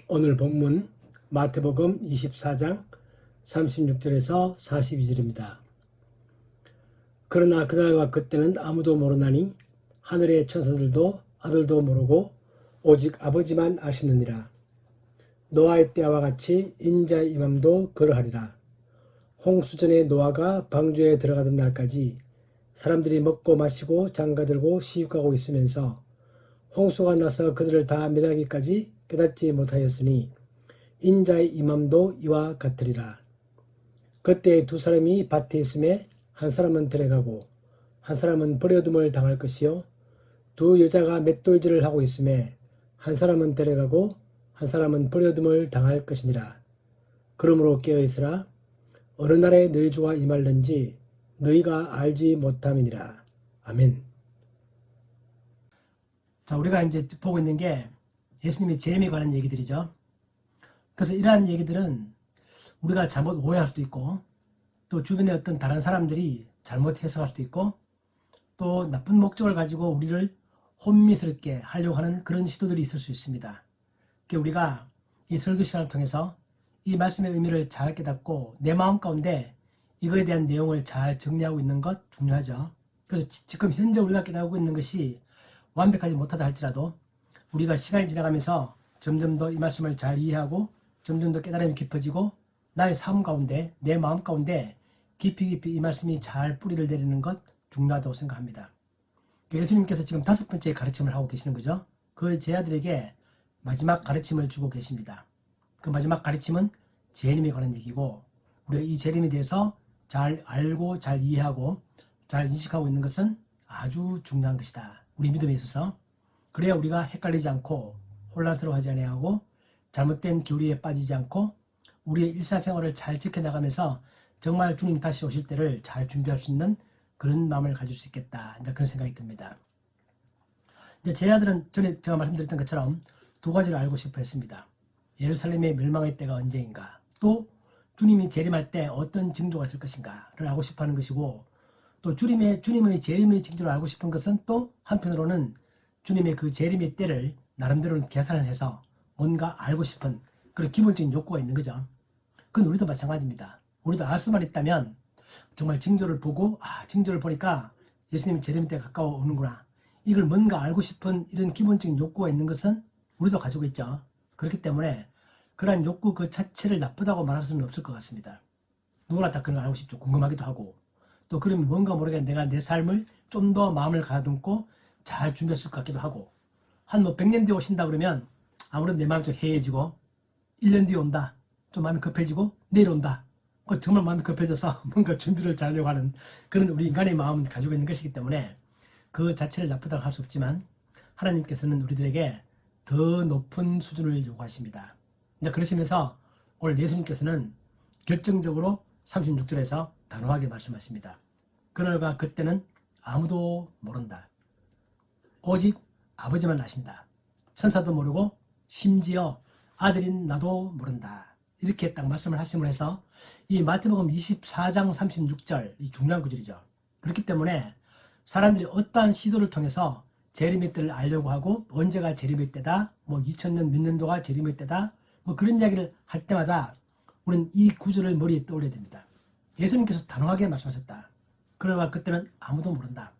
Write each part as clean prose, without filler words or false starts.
오늘 본문 마태복음 24장 36절에서 42절입니다. 그러나 그날과 그때는 아무도 모르나니 하늘의 천사들도 아들도 모르고 오직 아버지만 아시느니라. 노아의 때와 같이 인자의 임함도 그러하리라. 홍수전에 노아가 방주에 들어가던 날까지 사람들이 먹고 마시고 장가들고 시집가고 있으면서 홍수가 나서 그들을 다 멸하기까지 깨닫지 못하였으니 인자의 임함도 이와 같으리라. 그때 두 사람이 밭에 있음에 한 사람은 데려가고 한 사람은 버려둠을 당할 것이요, 두 여자가 맷돌질을 하고 있음에 한 사람은 데려가고 한 사람은 버려둠을 당할 것이니라. 그러므로 깨어있으라. 어느 날에 너희 주가 임할는지 너희가 알지 못함이니라. 아멘. 자, 우리가 이제 보고 있는 게 예수님의 재림에 관한 얘기들이죠. 그래서 이러한 얘기들은 우리가 잘못 오해할 수도 있고, 또 주변의 어떤 다른 사람들이 잘못 해석할 수도 있고, 또 나쁜 목적을 가지고 우리를 혼미스럽게 하려고 하는 그런 시도들이 있을 수 있습니다. 그러니까 우리가 이 설교 시간을 통해서 이 말씀의 의미를 잘 깨닫고 내 마음 가운데 이거에 대한 내용을 잘 정리하고 있는 것 중요하죠. 그래서 지금 현재 우리가 깨닫고 있는 것이 완벽하지 못하다 할지라도 우리가 시간이 지나가면서 점점 더 이 말씀을 잘 이해하고 점점 더 깨달음이 깊어지고 나의 삶 가운데, 내 마음 가운데 깊이 이 말씀이 잘 뿌리를 내리는 것 중요하다고 생각합니다. 예수님께서 지금 5번째 가르침을 하고 계시는 거죠. 그 제자들에게 마지막 가르침을 주고 계십니다. 그 마지막 가르침은 재림에 관한 얘기고, 우리가 이 재림에 대해서 잘 알고 잘 이해하고 잘 인식하고 있는 것은 아주 중요한 것이다. 우리 믿음에 있어서. 그래야 우리가 헷갈리지 않고 혼란스러워하지 아니하고 잘못된 교리에 빠지지 않고 우리의 일상생활을 잘 지켜나가면서 정말 주님 다시 오실 때를 잘 준비할 수 있는 그런 마음을 가질 수 있겠다. 이제 그런 생각이 듭니다. 이제 제자들은 전에 제가 말씀드렸던 것처럼 두 가지를 알고 싶어 했습니다. 예루살렘의 멸망의 때가 언제인가, 또 주님이 재림할 때 어떤 징조가 있을 것인가를 알고 싶어 하는 것이고, 또 주님의 재림의 징조를 알고 싶은 것은 또 한편으로는 주님의 그 재림의 때를 나름대로 계산을 해서 뭔가 알고 싶은 그런 기본적인 욕구가 있는 거죠. 그건 우리도 마찬가지입니다. 우리도 알 수만 있다면 정말 징조를 보고, 징조를 보니까 예수님 재림 때 가까워 오는구나, 이걸 뭔가 알고 싶은 이런 기본적인 욕구가 있는 것은 우리도 가지고 있죠. 그렇기 때문에 그러한 욕구 그 자체를 나쁘다고 말할 수는 없을 것 같습니다. 누구나 다 그런 걸 알고 싶죠. 궁금하기도 하고, 또 그러면 뭔가 모르게 내가 내 삶을 좀 더 마음을 가다듬고 잘 준비했을 것 같기도 하고, 한 100년 뒤에 오신다 그러면 아무래도 내 마음이 좀 해해지고, 1년 뒤에 온다, 좀 마음이 급해지고, 내일 온다, 정말 마음이 급해져서 뭔가 준비를 잘 하려고 하는 그런 우리 인간의 마음을 가지고 있는 것이기 때문에 그 자체를 나쁘다고 할 수 없지만, 하나님께서는 우리들에게 더 높은 수준을 요구하십니다. 그러시면서 오늘 예수님께서는 결정적으로 36절에서 단호하게 말씀하십니다. 그날과 그때는 아무도 모른다. 오직 아버지만 아신다. 천사도 모르고 심지어 아들인 나도 모른다. 이렇게 딱 말씀을 하심을 해서 이 마태복음 24장 36절, 이 중요한 구절이죠. 그렇기 때문에 사람들이 어떠한 시도를 통해서 재림의 때를 알려고 하고, 언제가 재림의 때다, 2000년 몇 년도가 재림의 때다, 그런 이야기를 할 때마다 우리는 이 구절을 머리에 떠올려야 됩니다. 예수님께서 단호하게 말씀하셨다. 그러나 그때는 아무도 모른다.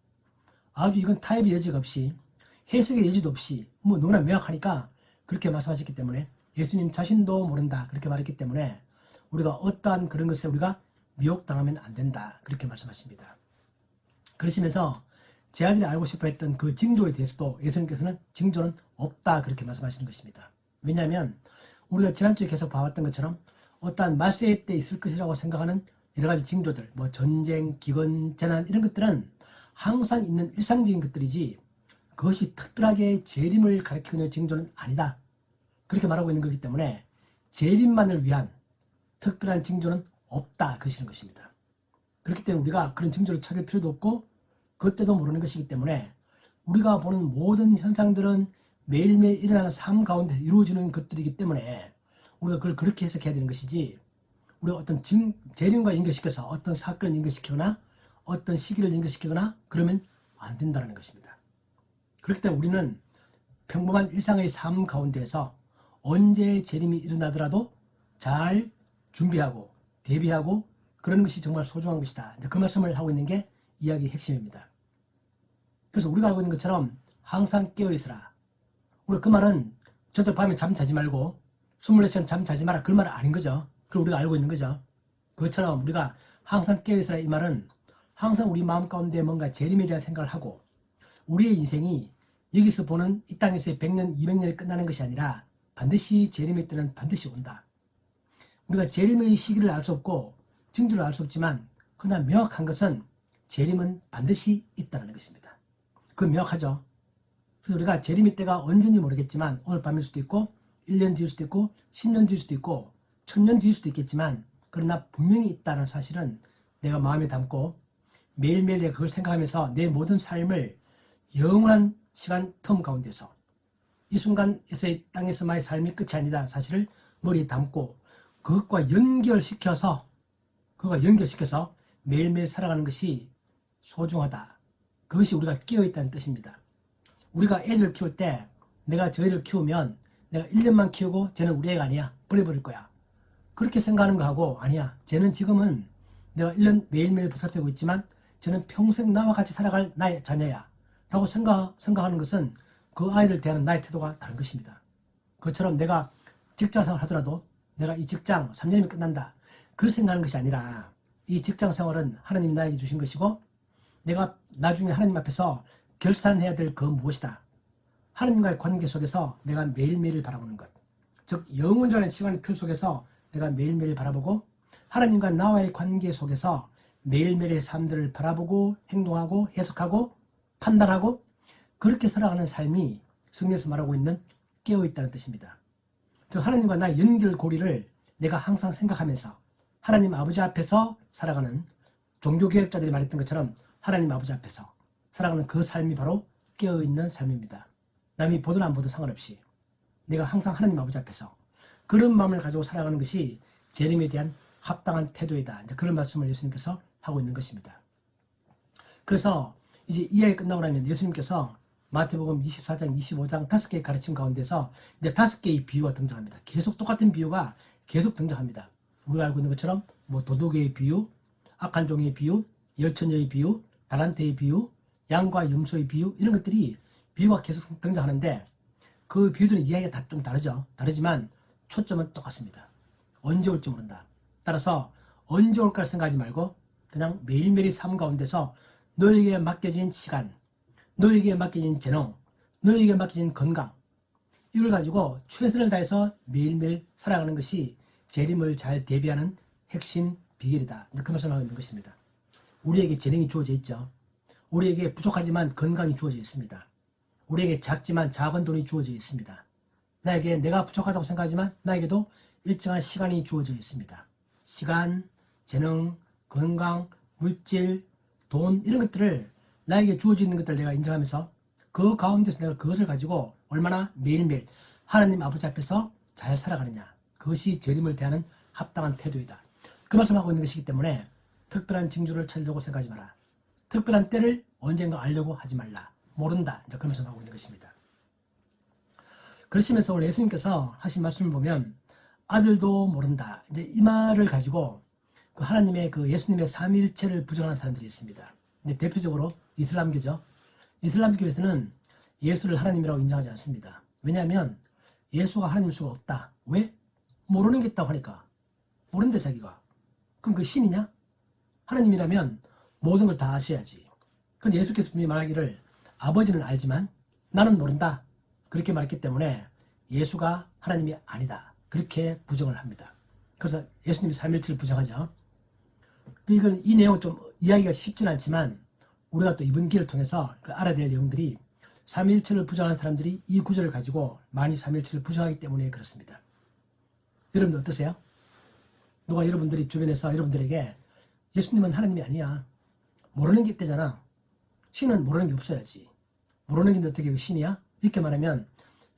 아주 이건 타협의 여지가 없이, 해석의 여지도 없이 너무나 명확하니까 그렇게 말씀하셨기 때문에, 예수님 자신도 모른다 그렇게 말했기 때문에 우리가 어떠한 그런 것에 우리가 미혹당하면 안 된다 그렇게 말씀하십니다. 그러시면서 제자들이 알고 싶어 했던 그 징조에 대해서도 예수님께서는 징조는 없다 그렇게 말씀하시는 것입니다. 왜냐하면 우리가 지난주에 계속 봐왔던 것처럼 어떠한 말세의 때 있을 것이라고 생각하는 여러 가지 징조들, 전쟁, 기근, 재난, 이런 것들은 항상 있는 일상적인 것들이지 그것이 특별하게 재림을 가리키는 징조는 아니다 그렇게 말하고 있는 거기 때문에 재림만을 위한 특별한 징조는 없다 그러시는 것입니다. 그렇기 때문에 우리가 그런 징조를 찾을 필요도 없고 그때도 모르는 것이기 때문에 우리가 보는 모든 현상들은 매일매일 일어나는 삶 가운데 이루어지는 것들이기 때문에 우리가 그걸 그렇게 해석해야 되는 것이지, 우리가 어떤 재림과 연결시켜서 어떤 사건을 연결시키거나 어떤 시기를 연결시키거나 그러면 안 된다는 것입니다. 그렇기 때문에 우리는 평범한 일상의 삶 가운데에서 언제 재림이 일어나더라도 잘 준비하고 대비하고 그러는 것이 정말 소중한 것이다. 그 말씀을 하고 있는 게 이야기의 핵심입니다. 그래서 우리가 알고 있는 것처럼 항상 깨어있으라. 우리가 그 말은 저녁 밤에 잠 자지 말고 24시간 잠 자지 마라. 그 말은 아닌 거죠. 그걸 우리가 알고 있는 거죠. 그것처럼 우리가 항상 깨어있으라 이 말은 항상 우리 마음 가운데 뭔가 재림에 대한 생각을 하고 우리의 인생이 여기서 보는 이 땅에서의 100년, 200년이 끝나는 것이 아니라 반드시 재림의 때는 반드시 온다. 우리가 재림의 시기를 알 수 없고 징조를 알 수 없지만 그러나 명확한 것은 재림은 반드시 있다는 것입니다. 그건 명확하죠. 그래서 우리가 재림의 때가 언제인지 모르겠지만 오늘 밤일 수도 있고 1년 뒤일 수도 있고 10년 뒤일 수도 있고 1000년 뒤일 수도 있겠지만 그러나 분명히 있다는 사실은 내가 마음에 담고 매일매일 내가 그걸 생각하면서 내 모든 삶을 영원한 시간 텀 가운데서 이 순간에서의 땅에서만의 삶이 끝이 아니다 사실을 머리에 담고 그것과 연결시켜서 매일매일 살아가는 것이 소중하다. 그것이 우리가 깨어있다는 뜻입니다. 우리가 애들을 키울 때 내가 저 애를 키우면 내가 1년만 키우고 쟤는 우리 애가 아니야. 버려버릴 거야. 그렇게 생각하는 거하고 아니야. 쟤는 지금은 내가 1년 매일매일 보살피고 있지만 쟤는 평생 나와 같이 살아갈 나의 자녀야. 라고 생각하는 것은 그 아이를 대하는 나의 태도가 다른 것입니다. 그것처럼 내가 직장생활 하더라도 내가 이 직장 3년이면 끝난다. 그 생각하는 것이 아니라 이 직장 생활은 하나님이 나에게 주신 것이고 내가 나중에 하나님 앞에서 결산해야 될 그 무엇이다. 하나님과의 관계 속에서 내가 매일매일 바라보는 것. 즉 영원이라는 시간의 틀 속에서 내가 매일매일 바라보고 하나님과 나와의 관계 속에서 매일매일의 삶들을 바라보고 행동하고 해석하고 판단하고 그렇게 살아가는 삶이 성경에서 말하고 있는 깨어있다는 뜻입니다. 즉 하나님과 나의 연결고리를 내가 항상 생각하면서 하나님 아버지 앞에서 살아가는 종교개혁자들이 말했던 것처럼 하나님 아버지 앞에서 살아가는 그 삶이 바로 깨어있는 삶입니다. 남이 보든 안 보든 상관없이 내가 항상 하나님 아버지 앞에서 그런 마음을 가지고 살아가는 것이 재림에 대한 합당한 태도이다. 이제 그런 말씀을 예수님께서 하고 있는 것입니다. 그래서 이제 이 이야기 끝나고 나면 예수님께서 마태복음 24장, 25장 5개의 가르침 가운데서 이제 5개의 비유가 등장합니다. 계속 똑같은 비유가 계속 등장합니다. 우리가 알고 있는 것처럼 뭐 도둑의 비유, 악한 종의 비유, 열처녀의 비유, 달란트의 비유, 양과 염소의 비유 이런 것들이 비유가 계속 등장하는데 그 비유들은 이야기가 다 좀 다르죠. 다르지만 초점은 똑같습니다. 언제 올지 모른다. 따라서 언제 올까 생각하지 말고 그냥 매일매일의 삶 가운데서 너에게 맡겨진 시간, 너에게 맡겨진 재능, 너에게 맡겨진 건강 이걸 가지고 최선을 다해서 매일매일 살아가는 것이 재림을 잘 대비하는 핵심 비결이다. 그 말씀을 하고 있는 것입니다. 우리에게 재능이 주어져 있죠. 우리에게 부족하지만 건강이 주어져 있습니다. 우리에게 작지만 작은 돈이 주어져 있습니다. 나에게 내가 부족하다고 생각하지만 나에게도 일정한 시간이 주어져 있습니다. 시간, 재능, 건강, 물질, 돈 이런 것들을 나에게 주어져 있는 것들을 내가 인정하면서 그 가운데서 내가 그것을 가지고 얼마나 매일매일 하나님 아버지 앞에서 잘 살아가느냐. 그것이 재림을 대하는 합당한 태도이다. 그 말씀하고 있는 것이기 때문에 특별한 징조를 찾으려고 생각하지 마라. 특별한 때를 언젠가 알려고 하지 말라. 모른다. 이제 그 말씀하고 있는 것입니다. 그러시면서 오늘 예수님께서 하신 말씀을 보면 아들도 모른다. 이제 이 말을 가지고 그 하나님의 그 예수님의 삼위일체를 부정하는 사람들이 있습니다. 근데 대표적으로 이슬람교죠. 이슬람교에서는 예수를 하나님이라고 인정하지 않습니다. 왜냐하면 예수가 하나님일 수가 없다. 왜? 모르는 게 있다고 하니까. 모른대 자기가. 그럼 그 신이냐? 하나님이라면 모든 걸 다 아셔야지. 근데 예수께서 분명히 말하기를 아버지는 알지만 나는 모른다. 그렇게 말했기 때문에 예수가 하나님이 아니다. 그렇게 부정을 합니다. 그래서 예수님이 삼위일체를 부정하죠. 이건 이 내용은 좀 이야기가 쉽진 않지만 우리가 또 이번 기회를 통해서 알아야 될 내용들이 삼위일체를 부정하는 사람들이 이 구절을 가지고 많이 삼위일체를 부정하기 때문에 그렇습니다. 여러분들 어떠세요? 누가 여러분들이 주변에서 여러분들에게 예수님은 하나님이 아니야. 모르는 게 있대잖아. 신은 모르는 게 없어야지. 모르는 게 어떻게 신이야? 이렇게 말하면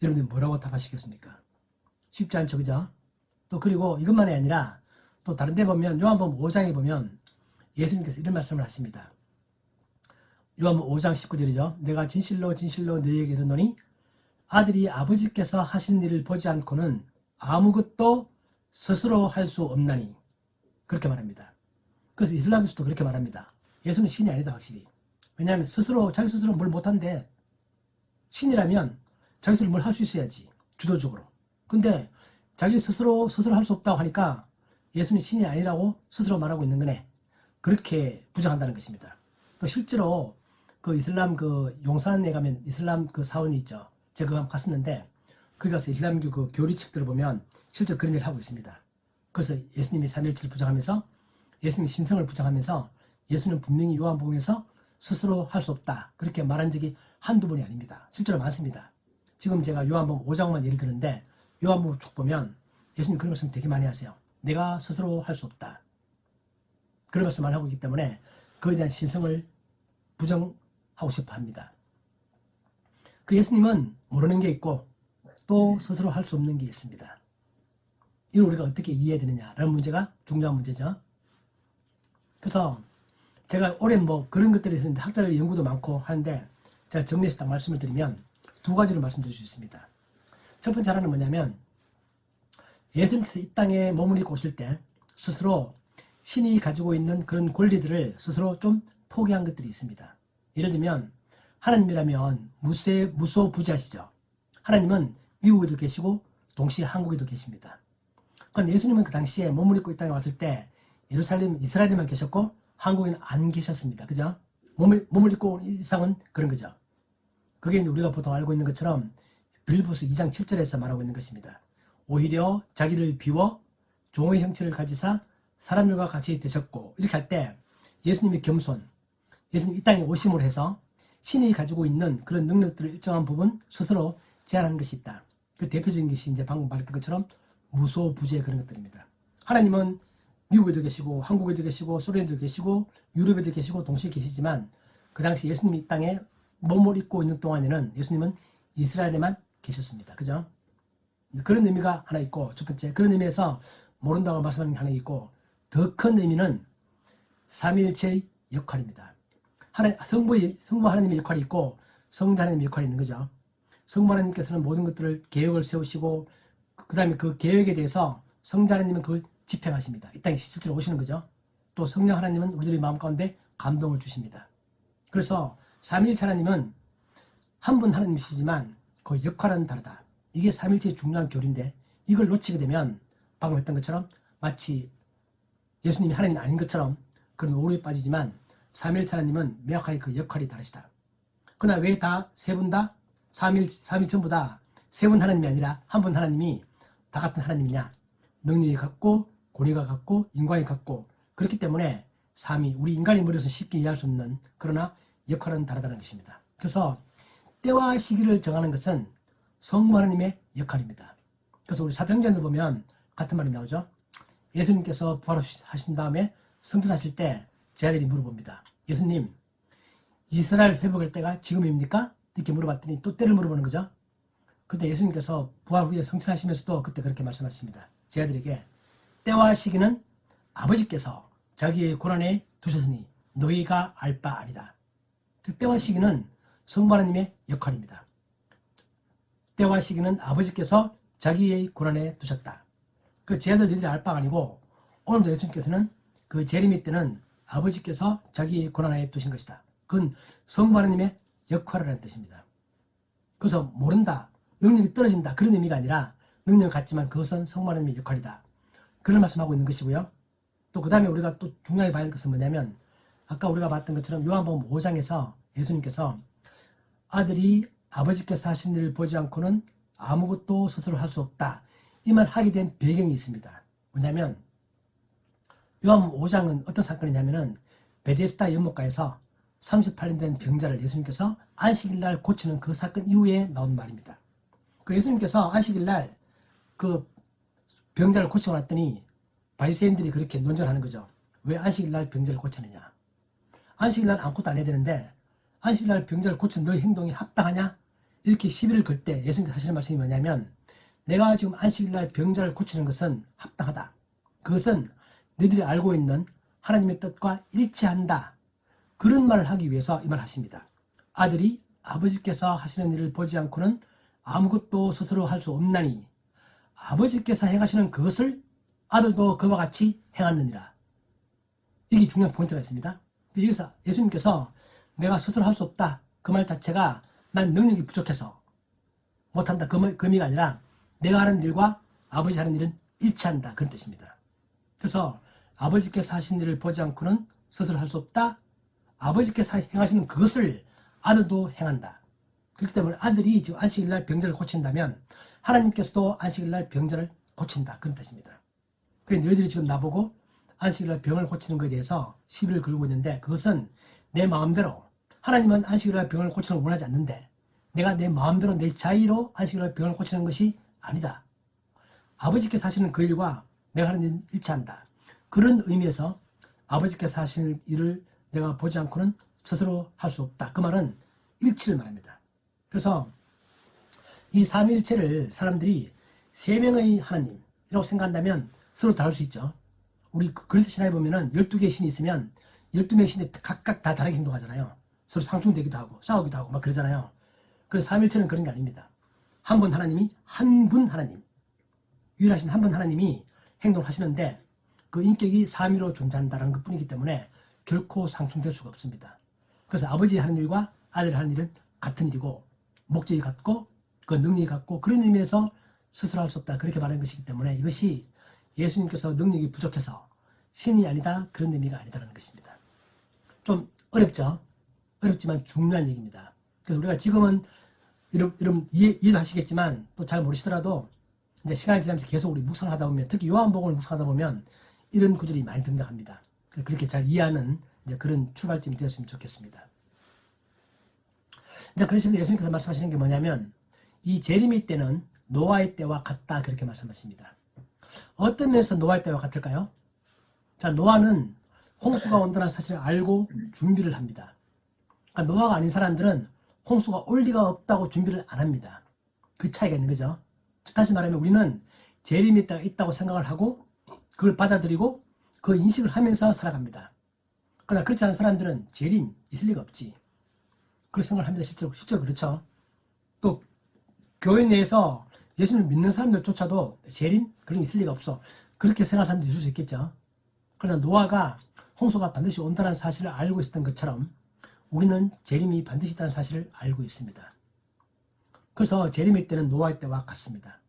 여러분들이 뭐라고 답하시겠습니까? 쉽지 않죠, 그죠? 또 그리고 이것만이 아니라 또 다른 데 보면 요한복음 5장에 보면 예수님께서 이런 말씀을 하십니다. 요한복음 5장 19절이죠. 내가 진실로 진실로 너희에게 이르노니 아들이 아버지께서 하신 일을 보지 않고는 아무것도 스스로 할 수 없나니 그렇게 말합니다. 그래서 이슬람에서도 그렇게 말합니다. 예수는 신이 아니다 확실히. 왜냐하면 자기 스스로 뭘 못한대. 신이라면 자기 스스로 뭘 할 수 있어야지 주도적으로. 근데 자기 스스로 할 수 없다고 하니까 예수는 신이 아니라고 스스로 말하고 있는 거네. 그렇게 부정한다는 것입니다. 또 실제로 그 이슬람 그 용산에 가면 이슬람 그 사원이 있죠. 제가 그거 갔었는데 거기 가서 이슬람교 그 교리책들을 보면 실제 그런 일을 하고 있습니다. 그래서 예수님이 삼위일체를 부정하면서 예수님의 신성을 부정하면서 예수는 분명히 요한복음에서 스스로 할 수 없다 그렇게 말한 적이 한두 번이 아닙니다. 실제로 많습니다. 지금 제가 요한복음 5장만 예를 드는데 요한복음 쭉 보면 예수님 그런 말씀 되게 많이 하세요. 내가 스스로 할 수 없다. 그런 말씀을 하고 있기 때문에 그에 대한 신성을 부정하고 싶어 합니다. 그 예수님은 모르는 게 있고 또 스스로 할 수 없는 게 있습니다. 이걸 우리가 어떻게 이해해야 되느냐라는 문제가 중요한 문제죠. 그래서 제가 오랜 뭐 그런 것들이 있었는데 학자들 연구도 많고 하는데 제가 정리해서 딱 말씀을 드리면 두 가지로 말씀드릴 수 있습니다. 첫 번째 하나는 뭐냐면 예수님께서 이 땅에 머무르고 오실 때 스스로 신이 가지고 있는 그런 권리들을 스스로 좀 포기한 것들이 있습니다. 예를 들면 하나님이라면 무소부지하시죠. 하나님은 미국에도 계시고 동시에 한국에도 계십니다. 그러니까 예수님은 그 당시에 머무르고 이 땅에 왔을 때 이스라엘에만 계셨고 한국에는 안 계셨습니다. 그죠? 머무르고 온 이상은 그런 거죠. 그게 우리가 보통 알고 있는 것처럼 빌립보서 2장 7절에서 말하고 있는 것입니다. 오히려 자기를 비워 종의 형체를 가지사 사람들과 같이 되셨고 이렇게 할 때 예수님의 겸손, 예수님 이 땅에 오심으로 해서 신이 가지고 있는 그런 능력들을 일정한 부분 스스로 제한하는 것이 있다. 그 대표적인 것이 이제 방금 말했던 것처럼 무소부지의 그런 것들입니다. 하나님은 미국에도 계시고 한국에도 계시고 소련에도 계시고 유럽에도 계시고 동시에 계시지만 그 당시 예수님이 이 땅에 몸을 입고 있는 동안에는 예수님은 이스라엘에만 계셨습니다. 그죠? 그런 의미가 하나 있고 첫 번째 그런 의미에서 모른다고 말씀하는 게 하나 있고 더 큰 의미는 삼위일체의 역할입니다. 성부 하나님의 역할이 있고 성자 하나님의 역할이 있는 거죠. 성부 하나님께서는 모든 것들을 계획을 세우시고 그 다음에 그 계획에 대해서 성자 하나님은 그걸 집행하십니다. 이 땅에 실제로 오시는 거죠. 또 성령 하나님은 우리들의 마음 가운데 감동을 주십니다. 그래서 삼위일체 하나님은 한 분 하나님이시지만 그 역할은 다르다. 이게 삼위일체의 중요한 교리인데 이걸 놓치게 되면 방금 했던 것처럼 마치 예수님이 하나님이 아닌 것처럼 그런 오류에 빠지지만 삼위일체 하나님은 명확하게 그 역할이 다르시다. 그러나 왜 다 세 분 다 삼위 전부 다 세 분 하나님이 아니라 한 분 하나님이 다 같은 하나님이냐? 능력이 같고 권위가 같고 인간이 같고 그렇기 때문에 삼위 우리 인간의 머리에서 쉽게 이해할 수 없는 그러나 역할은 다르다는 것입니다. 그래서 때와 시기를 정하는 것은 성부 하나님의 역할입니다. 그래서 우리 사도행전을 보면 같은 말이 나오죠. 예수님께서 부활하신 다음에 승천하실 때 제 아들이 물어봅니다. 예수님, 이스라엘 회복할 때가 지금입니까? 이렇게 물어봤더니 또 때를 물어보는 거죠. 그때 예수님께서 부활 후에 승천하시면서도 그때 그렇게 말씀하십니다. 제 아들에게 때와 시기는 아버지께서 자기의 고난에 두셨으니 너희가 알 바 아니다. 그 때와 시기는 성부 하나님의 역할입니다. 때와 시기는 아버지께서 자기의 고난에 두셨다. 그 제 아들 너희들이 알 바가 아니고 오늘도 예수님께서는 그 재림의 때는 아버지께서 자기의 고난에 두신 것이다. 그건 성부 하나님의 역할을 하는 뜻입니다. 그래서 모른다, 능력이 떨어진다 그런 의미가 아니라 능력을 갖지만 그것은 성부 하나님의 역할이다. 그런 말씀하고 있는 것이고요. 또 그 다음에 우리가 또 중요하게 봐야 할 것은 뭐냐면 아까 우리가 봤던 것처럼 요한복음 5장에서 예수님께서 아들이 아버지께서 하신 일을 보지 않고는 아무것도 스스로 할 수 없다. 이 말 하게 된 배경이 있습니다. 뭐냐면 요한복음 5장은 어떤 사건이냐면은 베데스다 연못가에서 38년 된 병자를 예수님께서 안식일날 고치는 그 사건 이후에 나온 말입니다. 그 예수님께서 안식일날 그 병자를 고치고 났더니 바리새인들이 그렇게 논쟁하는 거죠. 왜 안식일날 병자를 고치느냐? 안식일날 아무것도 안 해야 되는데 안식일날 병자를 고친 너의 행동이 합당하냐? 이렇게 시비를 걸 때 예수님께서 하시는 말씀이 뭐냐면 내가 지금 안식일날 병자를 고치는 것은 합당하다. 그것은 너희들이 알고 있는 하나님의 뜻과 일치한다. 그런 말을 하기 위해서 이 말을 하십니다. 아들이 아버지께서 하시는 일을 보지 않고는 아무것도 스스로 할 수 없나니 아버지께서 행하시는 그것을 아들도 그와 같이 행하느니라. 이게 중요한 포인트가 있습니다. 여기서 예수님께서 내가 스스로 할 수 없다, 그 말 자체가 난 능력이 부족해서 못한다, 그 의미가 아니라 내가 하는 일과 아버지 하는 일은 일치한다, 그런 뜻입니다. 그래서 아버지께서 하신 일을 보지 않고는 스스로 할 수 없다, 아버지께서 행하시는 그것을 아들도 행한다. 그렇기 때문에 아들이 지금 안식일날 병자를 고친다면 하나님께서도 안식일날 병자를 고친다, 그런 뜻입니다. 그래서 너희들이 지금 나보고 안식일날 병을 고치는 것에 대해서 시비를 걸고 있는데, 그것은 내 마음대로, 하나님은 안식일날 병을 고치는 걸 원하지 않는데 내가 내 마음대로 내 자의로 안식일날 병을 고치는 것이 아니다. 아버지께서 하시는 그 일과 내가 하는 일은 일치한다. 그런 의미에서 아버지께서 하시는 일을 내가 보지 않고는 스스로 할 수 없다, 그 말은 일치를 말합니다. 그래서 이 삼위일체를 사람들이 세 명의 하나님이라고 생각한다면 서로 다를 수 있죠. 우리 그리스도 신화에 보면은 12개의 신이 있으면 12명의 신이 각각 다 다르게 행동하잖아요. 서로 상충되기도 하고 싸우기도 하고 막 그러잖아요. 그래서 삼위일체는 그런 게 아닙니다. 한 분 하나님이, 한 분 하나님, 유일하신 한 분 하나님이 행동하시는데 그 인격이 삼위로 존재한다는 것 뿐이기 때문에 결코 상충될 수가 없습니다. 그래서 아버지 하는 일과 아들이 하는 일은 같은 일이고 목적이 같고 그 능력이 같고, 그런 의미에서 스스로 할 수 없다, 그렇게 말하는 것이기 때문에 이것이 예수님께서 능력이 부족해서 신이 아니다, 그런 의미가 아니다라는 것입니다. 좀 어렵죠? 어렵지만 중요한 얘기입니다. 그래서 우리가 지금은 여러분 이해도 하시겠지만 또 잘 모르시더라도 이제 시간이 지나면서 계속 우리 묵상하다 보면, 특히 요한복음을 묵상하다 보면 이런 구절이 많이 등장합니다. 그렇게 잘 이해하는 이제 그런 출발점이 되었으면 좋겠습니다. 이제 그러시면 예수님께서 말씀하시는 게 뭐냐면, 이 재림의 때는 노아의 때와 같다, 그렇게 말씀하십니다. 어떤 면에서 노아의 때와 같을까요? 자, 노아는 홍수가 온다는 사실을 알고 준비를 합니다. 그러니까 노아가 아닌 사람들은 홍수가 올 리가 없다고 준비를 안 합니다. 그 차이가 있는 거죠. 다시 말하면 우리는 재림이 있다고 생각을 하고 그걸 받아들이고 그 인식을 하면서 살아갑니다. 그러나 그렇지 않은 사람들은 재림 있을 리가 없지, 그렇게 생각을 합니다. 실제로 그렇죠. 또 교회 내에서 예수님을 믿는 사람들조차도 재림? 그런 게 있을 리가 없어, 그렇게 생각하는 사람도 있을 수 있겠죠. 그러나 노아가 홍수가 반드시 온다는 사실을 알고 있었던 것처럼 우리는 재림이 반드시 있다는 사실을 알고 있습니다. 그래서 재림의 때는 노아의 때와 같습니다.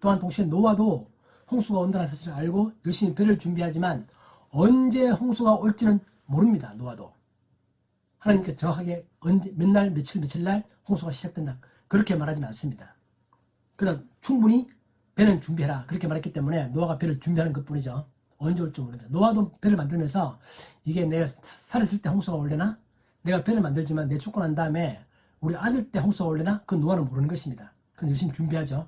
또한 동시에 노아도 홍수가 온다는 사실을 알고 열심히 배를 준비하지만 언제 홍수가 올지는 모릅니다. 노아도. 하나님께서 정확하게 언제, 몇 날, 며칠 날 홍수가 시작된다, 그렇게 말하지는 않습니다. 그러나 충분히 배는 준비해라, 그렇게 말했기 때문에 노아가 배를 준비하는 것뿐이죠. 언제 올지 모릅니다. 노아도 배를 만들면서 이게 내가 살았을 때 홍수가 올려나, 내가 배를 만들지만 내 죽고 난 다음에 우리 아들 때 홍수가 올려나, 그 노아는 모르는 것입니다. 그건 열심히 준비하죠.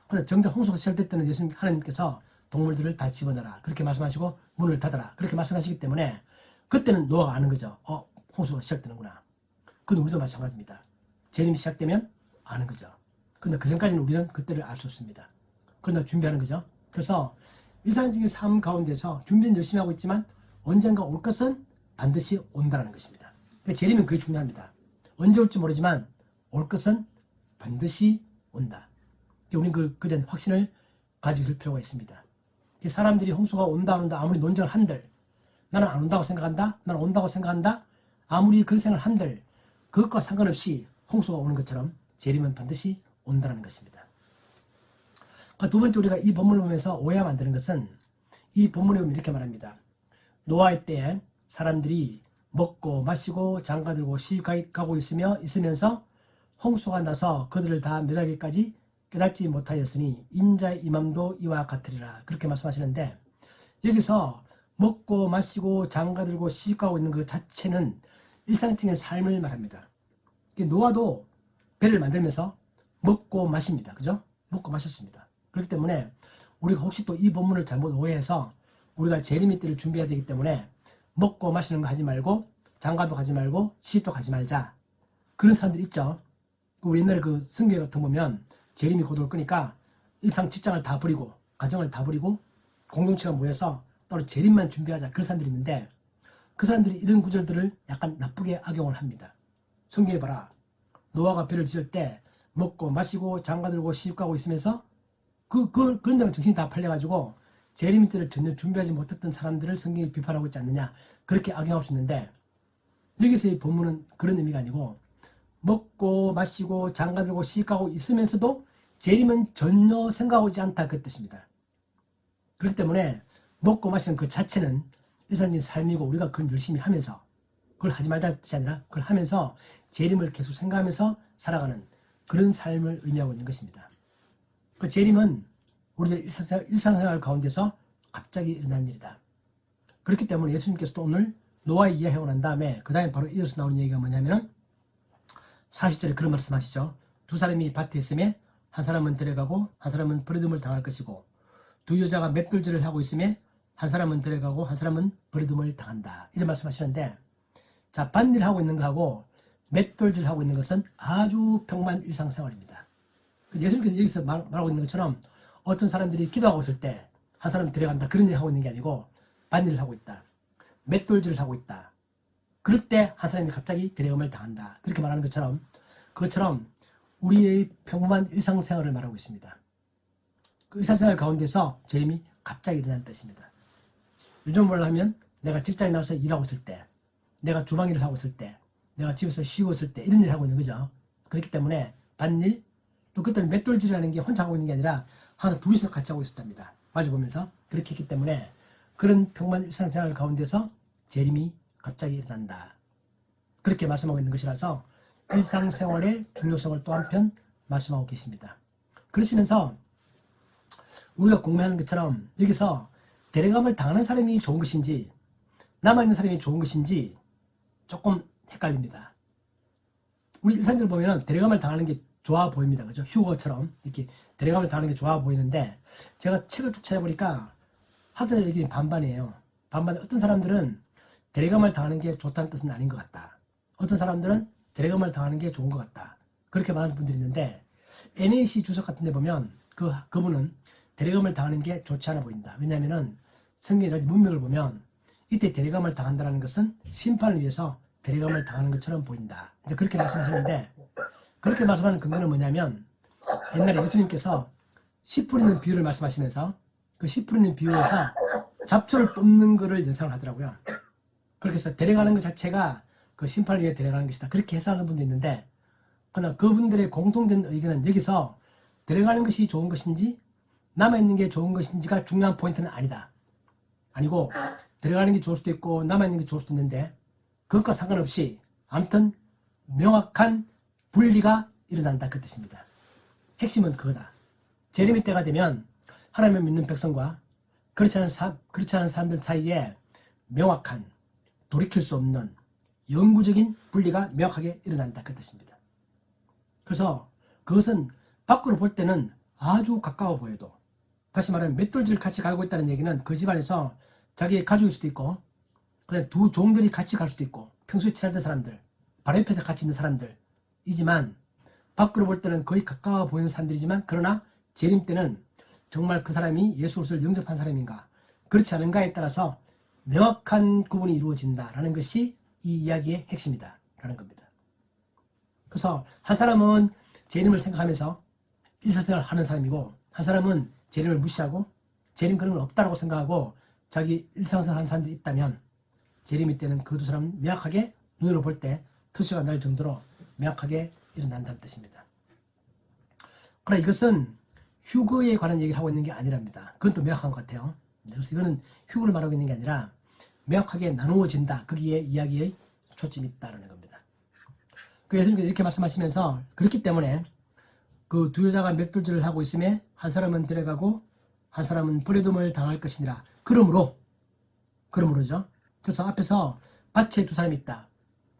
그러나 정작 홍수가 시작될 때는 예수님, 하나님께서 동물들을 다 집어넣어라, 그렇게 말씀하시고 문을 닫아라, 그렇게 말씀하시기 때문에 그때는 노아가 아는 거죠. 홍수가 시작되는구나. 그건 우리도 마찬가지입니다. 재림이 시작되면 아는 거죠. 그런데 그 전까지는 우리는 그때를 알 수 없습니다. 그러나 준비하는 거죠. 그래서 일상적인 삶 가운데서 준비는 열심히 하고 있지만 언젠가 올 것은 반드시 온다는 것입니다. 그러니까 재림은 그게 중요합니다. 언제 올지 모르지만 올 것은 반드시 온다. 우리는 그에 대한 확신을 가지고 있을 필요가 있습니다. 사람들이 홍수가 온다 안 온다 아무리 논쟁을 한들, 나는 안 온다고 생각한다, 나는 온다고 생각한다, 아무리 그 생각을 한들 그것과 상관없이 홍수가 오는 것처럼 재림은 반드시 온다는 것입니다. 두 번째, 우리가 이 본문을 보면서 오해하면 안 되는 것은, 이 본문에 보면 이렇게 말합니다. 노아의 때에 사람들이 먹고 마시고 장가들고 시집가고 있으면서 홍수가 나서 그들을 다 멸하기까지 깨닫지 못하였으니 인자의 임함도 이와 같으리라, 그렇게 말씀하시는데, 여기서 먹고 마시고 장가들고 시집가고 있는 그 자체는 일상적인 삶을 말합니다. 노아도 배를 만들면서 먹고 마십니다. 그죠? 먹고 마셨습니다. 그렇기 때문에 우리가 혹시 또 이 본문을 잘못 오해해서 우리가 재림의 때를 준비해야 되기 때문에 먹고 마시는 거 하지 말고 장가도 가지 말고 시집도 가지 말자, 그런 사람들 있죠. 우리 옛날에 그 성경 같은 거 보면 재림이 곧 올 거니까 일상 직장을 다 버리고 가정을 다 버리고 공동체가 모여서 따로 재림만 준비하자, 그런 사람들이 있는데, 그 사람들이 이런 구절들을 약간 나쁘게 악용을 합니다. 성경에 봐라, 노아가 배를 지을 때 먹고 마시고 장가들고 시집가고 있으면서 그런 데만 정신이 다 팔려가지고 재림 때를 전혀 준비하지 못했던 사람들을 성경이 비판하고 있지 않느냐, 그렇게 악용할 수 있는데, 여기서 이 본문은 그런 의미가 아니고 먹고 마시고 장가들고 시집가고 있으면서도 재림은 전혀 생각하고 있지 않다, 그 뜻입니다. 그렇기 때문에 먹고 마시는 그 자체는 일상적인 삶이고, 우리가 그걸 열심히 하면서, 그걸 하지 말자는 뜻이 아니라 그걸 하면서 재림을 계속 생각하면서 살아가는 그런 삶을 의미하고 있는 것입니다. 그 재림은 우리들 일상생활 가운데서 갑자기 일어난 일이다. 그렇기 때문에 예수님께서도 오늘 노아의 이야기하고 난 다음에 그 다음에 바로 이어서 나오는 얘기가 뭐냐면은 40절에 그런 말씀하시죠. 두 사람이 밭에 있음에 한 사람은 데려가고 한 사람은 버려둠을 당할 것이고, 두 여자가 맷돌질을 하고 있음에 한 사람은 데려가고 한 사람은 버려둠을 당한다. 이런 말씀하시는데, 자, 밭일 하고 있는 거하고 맷돌질 하고 있는 것은 아주 평범한 일상생활입니다. 예수님께서 여기서 말하고 있는 것처럼 어떤 사람들이 기도하고 있을 때 한 사람 데려간다, 그런 일을 하고 있는 게 아니고 밭일을 하고 있다, 맷돌질을 하고 있다, 그럴 때 한 사람이 갑자기 데려감을 당한다, 그렇게 말하는 것처럼, 그것처럼 우리의 평범한 일상생활을 말하고 있습니다. 그 일상생활 가운데서 재림이 갑자기 일어나는 뜻입니다. 요즘 뭘 하면 내가 직장에 나와서 일하고 있을 때, 내가 주방 일을 하고 있을 때, 내가 집에서 쉬고 있을 때 이런 일을 하고 있는 거죠. 그렇기 때문에 밭일, 또 그때는 맷돌질이라는 게 혼자 하고 있는 게 아니라 항상 둘이서 같이 하고 있었답니다. 마주보면서. 그렇게 했기 때문에 그런 평범한 일상생활 가운데서 재림이 갑자기 일어난다, 그렇게 말씀하고 있는 것이라서 일상생활의 중요성을 또 한편 말씀하고 계십니다. 그러시면서 우리가 공부하는 것처럼 여기서 데려감을 당하는 사람이 좋은 것인지 남아있는 사람이 좋은 것인지 조금 헷갈립니다. 우리 일상적으로 보면 데려감을 당하는 게 좋아 보입니다. 그죠? 휴거처럼 이렇게 데려감을 당하는 게 좋아 보이는데, 제가 책을 쭉 찾아보니까 하들 의견이 반반이에요. 반반. 어떤 사람들은 데려감을 당하는 게 좋다는 뜻은 아닌 것 같다, 어떤 사람들은 데려감을 당하는 게 좋은 것 같다, 그렇게 말하는 분들이 있는데, NAC 주석 같은 데 보면 그분은 데려감을 당하는 게 좋지 않아 보인다. 왜냐하면은 성경의 문맥을 보면 이때 데려감을 당한다는 것은 심판을 위해서 데려감을 당하는 것처럼 보인다, 이제 그렇게 말씀하시는데, 그렇게 말씀하는 근거는 뭐냐면, 옛날에 예수님께서 씨 뿌리는 비유를 말씀하시면서 그 씨 뿌리는 비유에서 잡초를 뽑는 거를 연상을 하더라고요. 그렇게 해서 데려가는 것 자체가 그 심판을 위해 데려가는 것이다, 그렇게 해석하는 분도 있는데, 그러나 그분들의 공통된 의견은 여기서 데려가는 것이 좋은 것인지 남아있는 게 좋은 것인지가 중요한 포인트는 아니다. 아니고 데려가는 게 좋을 수도 있고 남아있는 게 좋을 수도 있는데, 그것과 상관없이 아무튼 명확한 분리가 일어난다, 그 뜻입니다. 핵심은 그거다. 재림의 때가 되면 하나님을 믿는 백성과 그렇지 않은 사람들 사이에 명확한, 돌이킬 수 없는 영구적인 분리가 명확하게 일어난다, 그 뜻입니다. 그래서 그것은 밖으로 볼 때는 아주 가까워 보여도, 다시 말하면 맷돌질을 같이 갈고 있다는 얘기는 그 집안에서 자기의 가족일 수도 있고, 그냥 두 종들이 같이 갈 수도 있고, 평소에 친하던 사람들, 바로 옆에서 같이 있는 사람들이지만, 밖으로 볼 때는 거의 가까워 보이는 사람들이지만, 그러나 재림 때는 정말 그 사람이 예수 그리스도를 영접한 사람인가 그렇지 않은가에 따라서 명확한 구분이 이루어진다라는 것이 이 이야기의 핵심이다 라는 겁니다. 그래서 한 사람은 재림을 생각하면서 일사생활을 하는 사람이고, 한 사람은 재림을 무시하고 재림 그런 건 없다라고 생각하고 자기 일상생활 하는 사람들이 있다면, 재림이 때는 그 두 사람은 명확하게 눈으로 볼 때 표시가 날 정도로 명확하게 일어난다는 뜻입니다. 그러나 이것은 휴거에 관한 얘기를 하고 있는 게 아니랍니다. 그건 또 명확한 것 같아요. 그래서 이거는 휴거를 말하고 있는 게 아니라 명확하게 나누어진다, 거기에 이야기의 초점이 있다는 겁니다. 그 예수님께서 이렇게 말씀하시면서, 그렇기 때문에 그 두 여자가 맷돌질을 하고 있음에 한 사람은 데려가고 한 사람은 버려둠을 당할 것이니라. 그러므로죠. 그래서 앞에서 밭에 두 사람이 있다.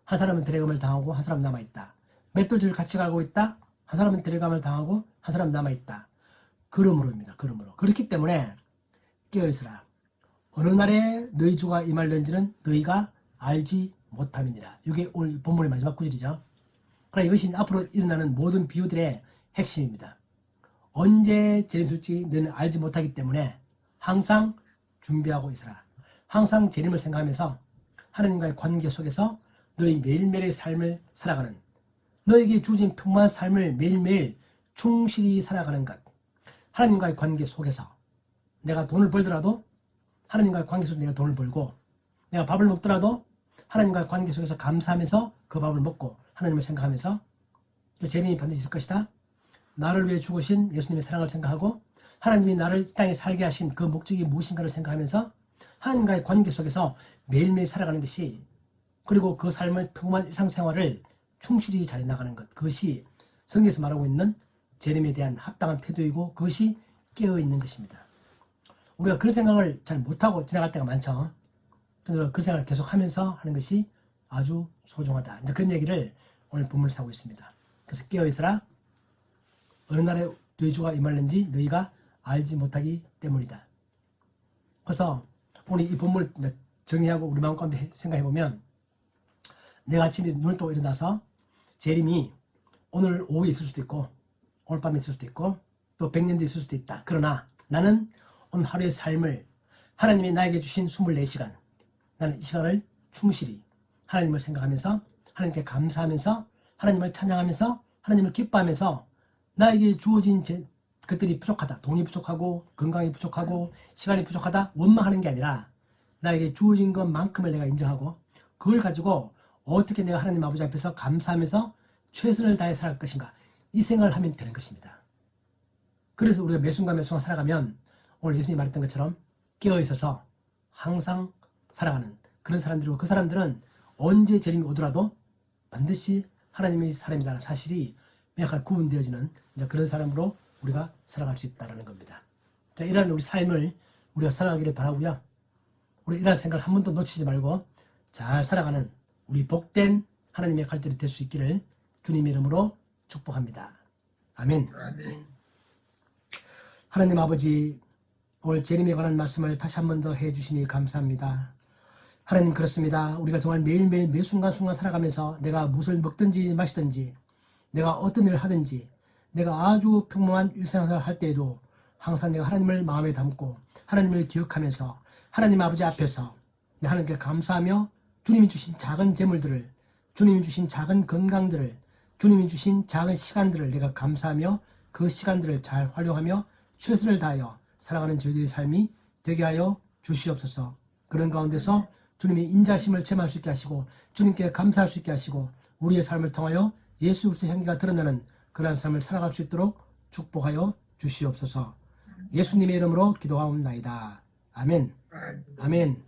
한 사람은 데려감을 당하고 한 사람 남아있다. 맷돌질을 같이 가고 있다. 한 사람은 데려감을 당하고 한 사람 남아있다. 그러므로입니다. 그러므로. 그렇기 때문에 깨어있으라. 어느 날에 너희 주가 임할는지는 너희가 알지 못함이니라. 이게 오늘 본문의 마지막 구절이죠. 그러나 이것이 앞으로 일어나는 모든 비유들의 핵심입니다. 언제 재림술지 너희는 알지 못하기 때문에 항상 준비하고 있으라. 항상 재림을 생각하면서 하나님과의 관계 속에서 너희 매일매일의 삶을 살아가는, 너에게 주어진 평범한 삶을 매일매일 충실히 살아가는 것. 하나님과의 관계 속에서 내가 돈을 벌더라도 하나님과의 관계 속에서 내가 돈을 벌고, 내가 밥을 먹더라도 하나님과의 관계 속에서 감사하면서 그 밥을 먹고 하나님을 생각하면서 그 재림이 반드시 있을 것이다. 나를 위해 죽으신 예수님의 사랑을 생각하고 하나님이 나를 이 땅에 살게 하신 그 목적이 무엇인가를 생각하면서 하나님과의 관계 속에서 매일매일 살아가는 것이, 그리고 그 삶을 평범한 일상생활을 충실히 잘 나가는 것, 그것이 성경에서 말하고 있는 재림에 대한 합당한 태도이고 그것이 깨어있는 것입니다. 우리가 그런 생각을 잘 못하고 지나갈 때가 많죠. 그래서 그 생각을 계속하면서 하는 것이 아주 소중하다. 이제 그런 얘기를 오늘 본문에서 하고 있습니다. 그래서 깨어있으라. 어느 날에 너희 주가 임할는지 너희가 알지 못하기 때문이다. 그래서 오늘 이 본문을 정리하고 우리 마음 가운데 생각해보면, 내가 아침에 눈을 뜨고 일어나서 재림이 오늘 오후에 있을 수도 있고 오늘 밤에 있을 수도 있고 또 100년 뒤에 있을 수도 있다. 그러나 나는 오늘 하루의 삶을 하나님이 나에게 주신 24시간, 나는 이 시간을 충실히 하나님을 생각하면서 하나님께 감사하면서 하나님을 찬양하면서 하나님을 기뻐하면서 나에게 주어진 것들이 부족하다, 돈이 부족하고 건강이 부족하고 시간이 부족하다 원망하는 게 아니라 나에게 주어진 것만큼을 내가 인정하고 그걸 가지고 어떻게 내가 하나님 아버지 앞에서 감사하면서 최선을 다해 살아갈 것인가, 이 생각을 하면 되는 것입니다. 그래서 우리가 매 순간 매 순간 살아가면 오늘 예수님이 말했던 것처럼 깨어있어서 항상 살아가는 그런 사람들이고, 그 사람들은 언제 재림이 오더라도 반드시 하나님의 사람이라는 사실이 명확하게 구분되어지는 그런 사람으로 우리가 살아갈 수 있다는 겁니다. 자, 이러한 우리 삶을 우리가 살아가기를 바라고요. 우리 이러한 생각을 한 번도 놓치지 말고 잘 살아가는 우리 복된 하나님의 가족들이 될 수 있기를 주님의 이름으로 축복합니다. 아멘. 아멘. 하나님 아버지, 오늘 재림에 관한 말씀을 다시 한 번 더 해주시니 감사합니다. 하나님, 그렇습니다. 우리가 정말 매일매일 매 순간순간 살아가면서 내가 무엇을 먹든지 마시든지 내가 어떤 일을 하든지 내가 아주 평범한 일상생활을 할 때에도 항상 내가 하나님을 마음에 담고 하나님을 기억하면서 하나님 아버지 앞에서 하나님께 감사하며 주님이 주신 작은 재물들을, 주님이 주신 작은 건강들을, 주님이 주신 작은 시간들을 내가 감사하며 그 시간들을 잘 활용하며 최선을 다하여 살아가는 저희들의 삶이 되게 하여 주시옵소서. 그런 가운데서 주님의 인자심을 체험할 수 있게 하시고 주님께 감사할 수 있게 하시고 우리의 삶을 통하여 예수 그리스도의 향기가 드러나는 그러한 삶을 살아갈 수 있도록 축복하여 주시옵소서. 예수님의 이름으로 기도하옵나이다. 아멘. 아멘.